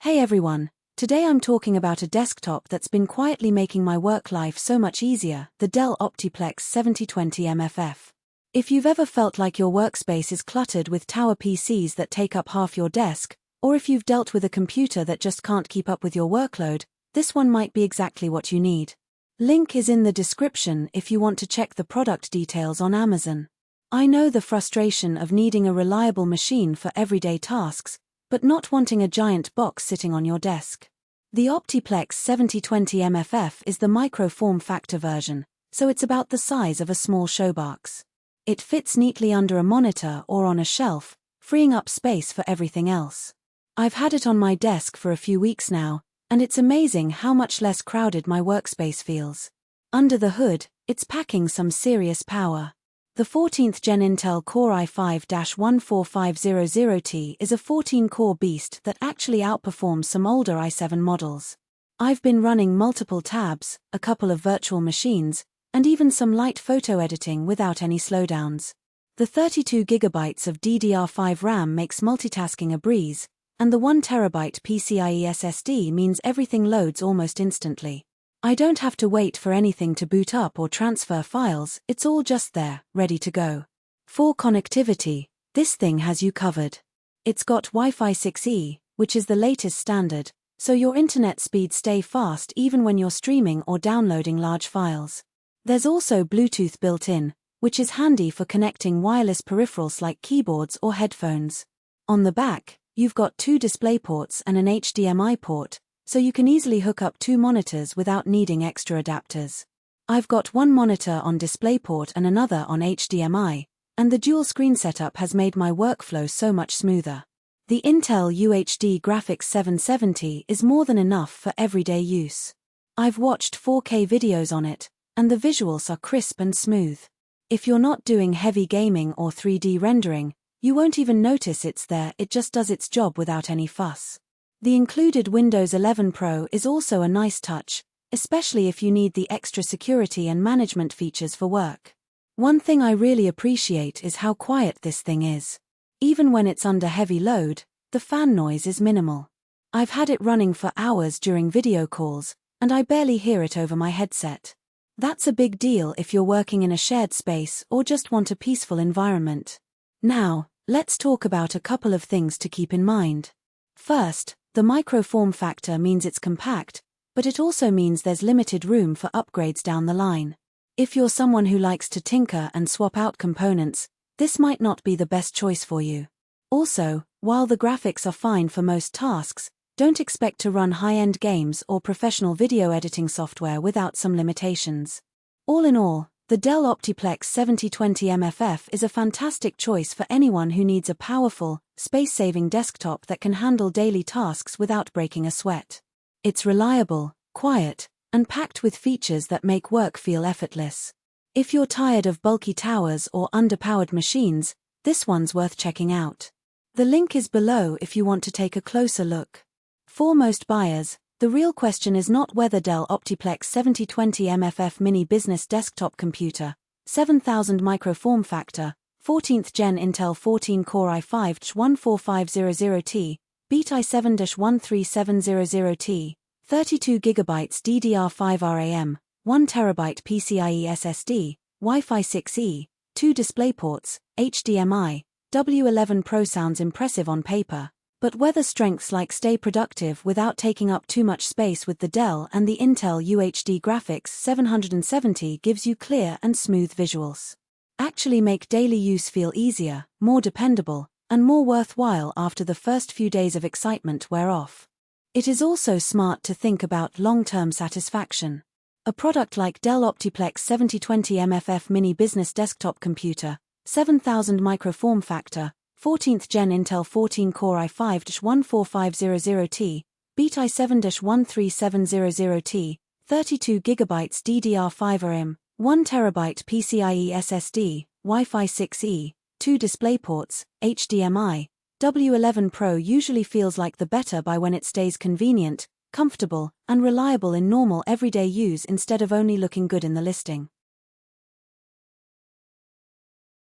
Hey everyone, today I'm talking about a desktop that's been quietly making my work life so much easier, the Dell OptiPlex 7020 MFF. If you've ever felt like your workspace is cluttered with tower PCs that take up half your desk, or if you've dealt with a computer that just can't keep up with your workload, this one might be exactly what you need. Link is in the description if you want to check the product details on Amazon. I know the frustration of needing a reliable machine for everyday tasks, but not wanting a giant box sitting on your desk. The OptiPlex 7020 MFF is the micro form factor version, so it's about the size of a small showbox. It fits neatly under a monitor or on a shelf, freeing up space for everything else. I've had it on my desk for a few weeks now, and it's amazing how much less crowded my workspace feels. Under the hood, it's packing some serious power. The 14th Gen Intel Core i5-14500T is a 14-core beast that actually outperforms some older i7 models. I've been running multiple tabs, a couple of virtual machines, and even some light photo editing without any slowdowns. The 32GB of DDR5 RAM makes multitasking a breeze, and the 1TB PCIe SSD means everything loads almost instantly. I don't have to wait for anything to boot up or transfer files, it's all just there, ready to go. For connectivity, this thing has you covered. It's got Wi-Fi 6E, which is the latest standard, so your internet speeds stay fast even when you're streaming or downloading large files. There's also Bluetooth built in, which is handy for connecting wireless peripherals like keyboards or headphones. On the back, you've got two DisplayPorts and an HDMI port, so you can easily hook up two monitors without needing extra adapters. I've got one monitor on DisplayPort and another on HDMI, and the dual screen setup has made my workflow so much smoother. The Intel UHD Graphics 770 is more than enough for everyday use. I've watched 4K videos on it, and the visuals are crisp and smooth. If you're not doing heavy gaming or 3D rendering, you won't even notice it's there, it just does its job without any fuss. The included Windows 11 Pro is also a nice touch, especially if you need the extra security and management features for work. One thing I really appreciate is how quiet this thing is. Even when it's under heavy load, the fan noise is minimal. I've had it running for hours during video calls, and I barely hear it over my headset. That's a big deal if you're working in a shared space or just want a peaceful environment. Now, let's talk about a couple of things to keep in mind. First, the micro form factor means it's compact, but it also means there's limited room for upgrades down the line. If you're someone who likes to tinker and swap out components, this might not be the best choice for you. Also, while the graphics are fine for most tasks, don't expect to run high-end games or professional video editing software without some limitations. All in all, the Dell OptiPlex 7020 MFF is a fantastic choice for anyone who needs a powerful, space-saving desktop that can handle daily tasks without breaking a sweat. It's reliable, quiet, and packed with features that make work feel effortless. If you're tired of bulky towers or underpowered machines, this one's worth checking out. The link is below if you want to take a closer look. For most buyers, the real question is not whether Dell OptiPlex 7020 MFF Mini Business Desktop Computer, 7000 micro form factor, 14th Gen Intel 14-core i5-14500T, beat i7-13700T, 32GB DDR5 RAM, 1TB PCIe SSD, Wi-Fi 6E, 2 DisplayPorts, HDMI, W11 Pro sounds impressive on paper, but whether strengths like stay productive without taking up too much space with the Dell and the Intel UHD Graphics 770 gives you clear and smooth visuals. Actually make daily use feel easier, more dependable, and more worthwhile after the first few days of excitement wear off. It is also smart to think about long-term satisfaction. A product like Dell OptiPlex 7020 MFF Mini Business Desktop Computer, 7000 micro form factor, 14th Gen Intel 14-core i5-14500T, beat i7-13700T, 32GB DDR5 RAM, 1TB PCIe SSD, Wi-Fi 6E, 2 DisplayPorts, HDMI, W11 Pro usually feels like the better buy when it stays convenient, comfortable, and reliable in normal everyday use instead of only looking good in the listing.